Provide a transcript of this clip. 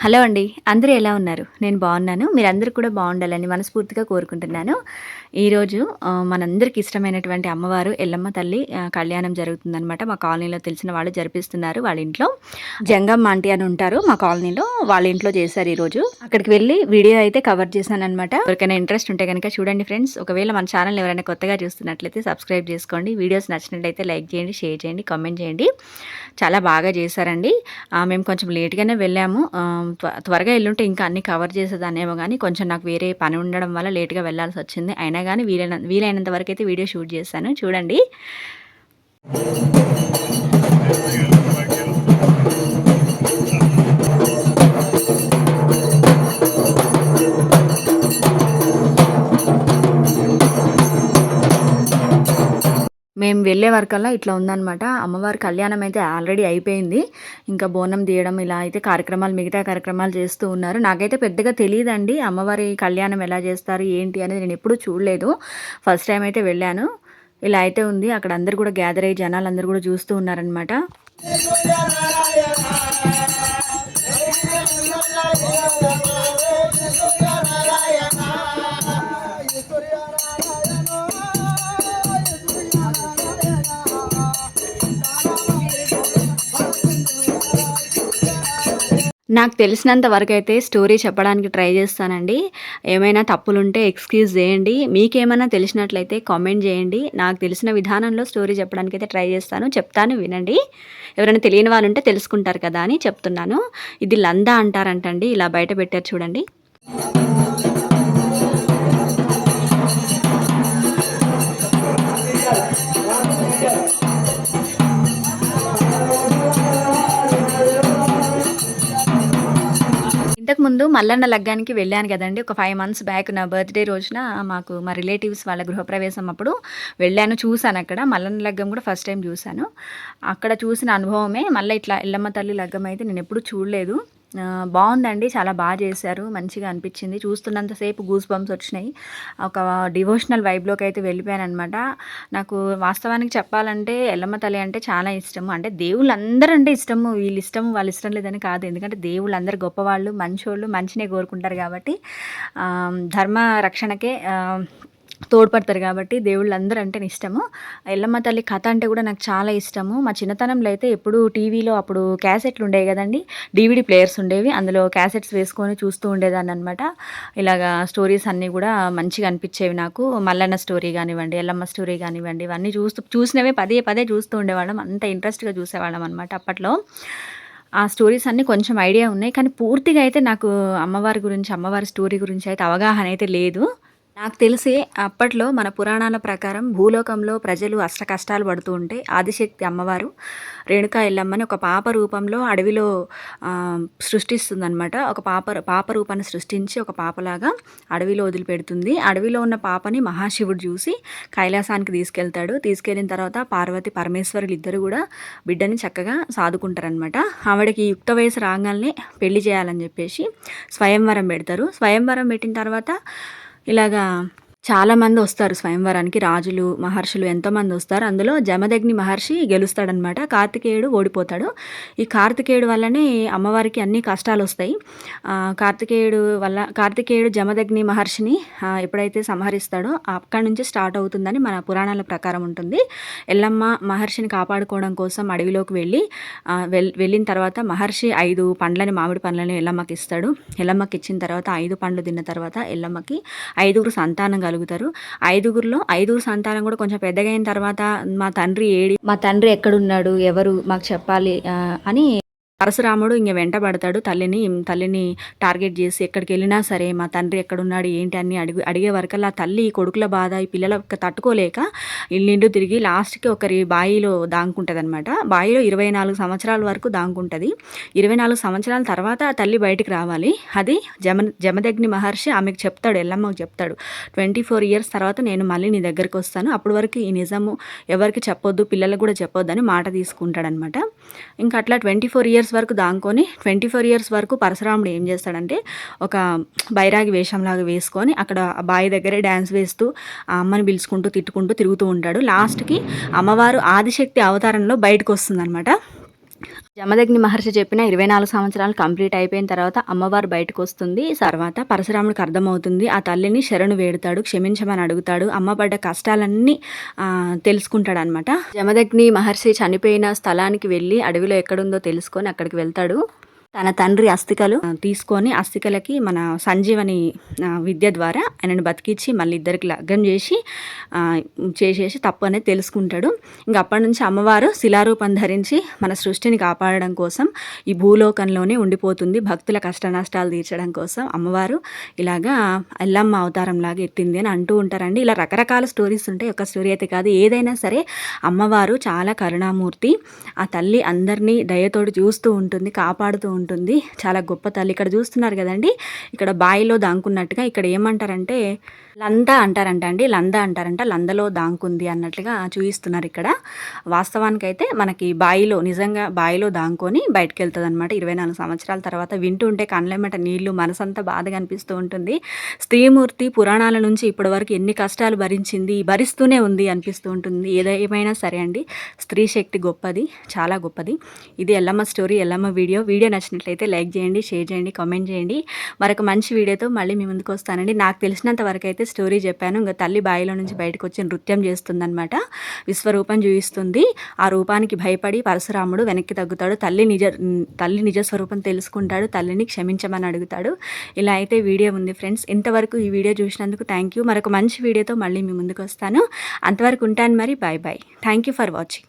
Hello అండి. అందరూ ఎలా ఉన్నారు? నేను బాగున్నాను. మీరందరూ కూడా బాగుండాలని మనస్ఫూర్తిగా కోరుకుంటున్నాను. ఈరోజు మనందరికి ఇష్టమైనటువంటి అమ్మవారు ఎల్లమ్మ తల్లి కళ్యాణం జరుగుతుందనమాట. మా కాలనీలో తెలిసిన వాళ్ళు జరిపిస్తున్నారు. వాళ్ళ ఇంట్లో జంగమ్మ ఆంటీ అని ఉంటారు మా కాలనీలో. వాళ్ళ ఇంట్లో చేశారు ఈరోజు. అక్కడికి వెళ్ళి వీడియో అయితే కవర్ చేశాననమాట. ఎవరికైనా ఇంట్రెస్ట్ ఉంటే కనుక చూడండి ఫ్రెండ్స్. ఒకవేళ మన ఛానల్ ఎవరైనా కొత్తగా చూస్తున్నట్లయితే సబ్స్క్రైబ్ చేసుకోండి. వీడియోస్ నచ్చినట్లయితే లైక్ చేయండి, షేర్ చేయండి, కామెంట్ చేయండి. చాలా బాగా చేశారండి. మేము కొంచెం లేట్‌గానే వెళ్ళాము. త్వరగా ఎళ్ళుంటే ఇంకా అన్నీ కవర్ చేసేదాన్నేమో గానీ, కొంచెం నాకు వేరే పని ఉండడం వల్ల లేట్‌గా వెళ్ళాల్సొచ్చింది. అయినా గానీ వీలైనంత వరకైతే వీడియో షూట్ చేశాను. చూడండి. మేము వెళ్ళే వరకల్లా ఇట్లా ఉందనమాట. అమ్మవారి కళ్యాణం అయితే ఆల్రెడీ అయిపోయింది. ఇంకా బోనం తీయడం ఇలా అయితే మిగతా కార్యక్రమాలు చేస్తూ ఉన్నారు. నాకైతే పెద్దగా తెలీదండి అమ్మవారి కళ్యాణం ఎలా చేస్తారు, ఏంటి అనేది నేనెప్పుడూ చూడలేదు. ఫస్ట్ టైం అయితే వెళ్ళాను. ఇలా అయితే ఉంది. అక్కడ అందరూ కూడా గ్యాదర్ అయ్యి జనాలందరూ కూడా చూస్తూ ఉన్నారనమాట. నాకు తెలిసినంత వరకైతే స్టోరీ చెప్పడానికి ట్రై చేస్తానండి. ఏమైనా తప్పులుంటే ఎక్స్‌క్యూజ్ చేయండి. మీకేమైనా తెలిసినట్లయితే కామెంట్ చేయండి. నాకు తెలిసిన విధానంలో స్టోరీ చెప్పడానికైతే ట్రై చేస్తాను. చెప్తాను వినండి. ఎవరైనా తెలియని వాళ్ళుంటే తెలుసుకుంటారు కదా అని చెప్తున్నాను. ఇది లందా అంటారంటండి. ఇలా బయట పెట్టారు చూడండి. ఇంతకుముందు మల్లన్న లగ్గానికి వెళ్ళాను కదండి. ఒక 5 మంత్స్ బ్యాక్ నా బర్త్‌డే రోజున మాకు మా రిలేటివ్స్ వాళ్ళ గృహప్రవేశం అప్పుడు వెళ్ళాను. చూశానక్కడ. మల్లన్న లగ్గం కూడా ఫస్ట్ టైం చూశాను. అక్కడ చూసిన అనుభవమే మళ్ళీ ఇట్లా ఎల్లమ్మ తల్లి లగ్గం అయితే నేనెప్పుడూ చూడలేదు. బావుందండి. చాలా చేశారు. మంచిగా అనిపించింది. చూస్తున్నంత సేపు గూస్ బంప్స్ వచ్చినాయి. ఒక డివోషనల్ వైబ్‌లోకి అయితే వెళ్ళిపోయాననమాట. నాకు వాస్తవానికి చెప్పాలంటే ఎల్లమ్మ తల్లి అంటే చాలా ఇష్టము. అంటే దేవుళ్ళందరూ అంటే ఇష్టము. వీళ్ళిష్టము, వాళ్ళిష్టం లేదని కాదు. ఎందుకంటే దేవుళ్ళందరూ గొప్పవాళ్ళు, మంచోళ్ళు, మంచినే కోరుకుంటారు కాబట్టి ధర్మ రక్షణకే తోడ్పడతారు కాబట్టి దేవుళ్ళందరూ అంటే ఇష్టము. ఎల్లమ్మ తల్లి కథ అంటే కూడా నాకు చాలా ఇష్టము. మా చిన్నతనంలో అయితే ఎప్పుడూ టీవీలో అప్పుడు క్యాసెట్లు ఉండేవి కదండీ! డీవీడీ ప్లేయర్స్ ఉండేవి. అందులో క్యాసెట్స్ వేసుకొని చూస్తూ ఉండేదాన్ననమాట. ఇలాగా స్టోరీస్ అన్నీ కూడా మంచిగా అనిపించేవి నాకు. మల్లన్న స్టోరీ కానివ్వండి, ఎల్లమ్మ స్టోరీ కానివ్వండి, ఇవన్నీ చూసినవే పదే పదే చూస్తూ ఉండేవాళ్ళం. అంత ఇంట్రెస్ట్‌గా చూసేవాళ్ళం అనమాట అప్పట్లో. ఆ స్టోరీస్ అన్నీ కొంచెం ఐడియా ఉన్నాయి. కానీ పూర్తిగా అయితే నాకు అమ్మవారి స్టోరీ గురించి అయితే అవగాహన అయితే లేదు. నాకు తెలిసి అప్పట్లో మన పురాణాల ప్రకారం భూలోకంలో ప్రజలు అష్టకష్టాలు పడుతూ ఉంటే ఆదిశక్తి అమ్మవారు రేణుకా ఎల్లమ్మని ఒక పాప రూపంలో అడవిలో సృష్టిస్తుందనమాట. ఒక పాప రూపాన్ని సృష్టించి ఒక పాపలాగా అడవిలో వదిలిపెడుతుంది. అడవిలో ఉన్న పాపని మహాశివుడు చూసి కైలాసానికి తీసుకెళ్ళిన తర్వాత పార్వతి పరమేశ్వరులు ఇద్దరు కూడా బిడ్డని చక్కగా సాదుకుంటారనమాట. ఆవిడకి యుక్త వయసు రాగానే పెళ్లి చేయాలని చెప్పేసి స్వయంవరం పెడతారు. స్వయంవరం పెట్టిన తర్వాత ఇలాగా చాలామంది వస్తారు స్వయంవరానికి. రాజులు, మహర్షులు ఎంతోమంది వస్తారు. అందులో జమదగ్ని మహర్షి గెలుస్తాడనమాట. కార్తికేయుడు ఓడిపోతాడు. ఈ కార్తికేయుడు వల్లనే అమ్మవారికి అన్ని కష్టాలు వస్తాయి. కార్తికేయుడు జమదగ్ని మహర్షిని ఎప్పుడైతే సంహరిస్తాడో అక్కడి నుంచి స్టార్ట్ అవుతుందని మన పురాణాల ప్రకారం ఉంటుంది. ఎల్లమ్మ మహర్షిని కాపాడుకోవడం కోసం అడవిలోకి వెళ్ళిన తర్వాత మహర్షి 5 పండ్లని, మామిడి పండ్లని ఎల్లమ్మకి ఇస్తాడు. ఎల్లమ్మకి ఇచ్చిన తర్వాత 5 పండ్లు తిన్న తర్వాత ఎల్లమ్మకి 5గురు సంతానం కలుగుతారు. 5గురిలో 5గురు సంతానం కూడా కొంచెం పెద్దగా అయిన తర్వాత మా తండ్రి ఎక్కడున్నాడు, ఎవరు మాకు చెప్పాలి అని పరశురాముడు ఇంక వెంటబడతాడు తల్లిని టార్గెట్ చేసి. ఎక్కడికి వెళ్ళినా సరే మా తండ్రి ఎక్కడున్నాడు ఏంటి అని అడిగే వరకల్లా తల్లి కొడుకుల బాధ ఈ పిల్లలకు తట్టుకోలేక ఇల్లిండు తిరిగి లాస్ట్కి ఒకరి బాయిలో దాంకుంటుంది అనమాట. బాయిలో 24 సంవత్సరాల వరకు దాంకుంటుంది. 24 సంవత్సరాల తర్వాత ఆ తల్లి బయటికి రావాలి. అది జమదగ్ని మహర్షి ఆమెకు చెప్తాడు, ఎల్లమ్మకు చెప్తాడు, 24 ఇయర్స్ తర్వాత నేను మళ్ళీ నీ దగ్గరికి వస్తాను, అప్పటి వరకు ఈ నిజము ఎవరికి చెప్పొద్దు, పిల్లలకు కూడా చెప్పొద్దు అని మాట తీసుకుంటాడనమాట. ఇంకా అట్లా 24 ఇయర్స్ వరకు దాంకొని 24 ఇయర్స్ వరకు పరశురాముడు ఏం చేస్తాడంటే ఒక బైరాగి వేషంలాగా వేసుకొని అక్కడ బావి దగ్గరే డ్యాన్స్ వేస్తూ ఆ అమ్మని పిలుచుకుంటూ తిట్టుకుంటూ తిరుగుతూ ఉంటాడు. లాస్ట్కి అమ్మవారు ఆదిశక్తి అవతారంలో బయటకు వస్తుందన్నమాట. జమదగ్ని మహర్షి చెప్పిన 24 సంవత్సరాలు కంప్లీట్ అయిపోయిన తర్వాత అమ్మవారు బయటకొస్తుంది. తర్వాత పరశురాముడికి అర్థమవుతుంది. ఆ తల్లిని శరణు వేడుతాడు, క్షమించమని అడుగుతాడు. అమ్మ పడ్డ కష్టాలన్నీ తెలుసుకుంటాడనమాట. జమదగ్ని మహర్షి చనిపోయిన స్థలానికి వెళ్ళి అడవిలో ఎక్కడుందో తెలుసుకొని అక్కడికి వెళ్తాడు. తన తండ్రి అస్థికలు తీసుకొని అస్థికలకి మన సంజీవని విద్య ద్వారా ఆయనను బతికించి మళ్ళీ ఇద్దరికి లగ్గం చేసేసి తప్పు అనేది తెలుసుకుంటాడు. ఇంక అప్పటి నుంచి అమ్మవారు శిలారూపం ధరించి మన సృష్టిని కాపాడడం కోసం ఈ భూలోకంలోనే ఉండిపోతుంది. భక్తుల కష్ట నష్టాలు తీర్చడం కోసం అమ్మవారు ఇలాగా ఎల్లమ్మ అవతారం లాగా ఎత్తింది అని అంటూ ఉంటారండి. ఇలా రకరకాల స్టోరీస్ ఉంటాయి. ఒక స్టోరీ అయితే కాదు, ఏదైనా సరే అమ్మవారు చాలా కరుణామూర్తి. ఆ తల్లి అందరినీ దయతోటి చూస్తూ ఉంటుంది, కాపాడుతూ ఉంటుంది. చాలా గొప్ప తల్లి. ఇక్కడ చూస్తున్నారు కదండి, ఇక్కడ బాయిలో దాంకున్నట్టుగా ఇక్కడ ఏమంటారంటే లందా అంటారంట అండి. లందా అంటారంట, లందలో దాంకుంది అన్నట్లుగా చూపిస్తున్నారు ఇక్కడ. వాస్తవానికైతే మనకి బాయిలో నిజంగా బాయిలో దాంకొని బయటకు వెళ్తుంది అనమాట. 24 సంవత్సరాల తర్వాత వింటూ ఉంటే కళ్ళెమ్మట నీళ్లు, మనసంతా బాధగా అనిపిస్తూ ఉంటుంది. స్త్రీమూర్తి పురాణాల నుంచి ఇప్పటి వరకు ఎన్ని కష్టాలు భరిస్తూనే ఉంది అనిపిస్తూ ఉంటుంది. ఏదేమైనా సరే అండి, స్త్రీ శక్తి గొప్పది, చాలా గొప్పది. ఇది ఎల్లమ్మ స్టోరీ, ఎల్లమ్మ వీడియో నచ్చినట్లయితే లైక్ చేయండి, షేర్ చేయండి, కామెంట్ చేయండి. మరొక మంచి వీడియోతో మళ్ళీ మీ ముందుకు వస్తానండి. నాకు తెలిసినంత వరకు అయితే స్టోరీ చెప్పాను. ఇంకా తల్లి బాయిలో నుంచి బయటకు వచ్చి నృత్యం చేస్తుందన్నమాట. విశ్వరూపం చూపిస్తుంది. ఆ రూపానికి భయపడి పరశురాముడు వెనక్కి తగ్గుతాడు. తల్లి నిజ స్వరూపం తెలుసుకుంటాడు. తల్లిని క్షమించమని అడుగుతాడు. ఇలా అయితే వీడియో ఉంది ఫ్రెండ్స్. ఇంతవరకు ఈ వీడియో చూసినందుకు థ్యాంక్ యూ. మరొక మంచి వీడియోతో మళ్ళీ మీ ముందుకు వస్తాను. అంతవరకు ఉంటాను మరి. Bye bye. Thank you for watching.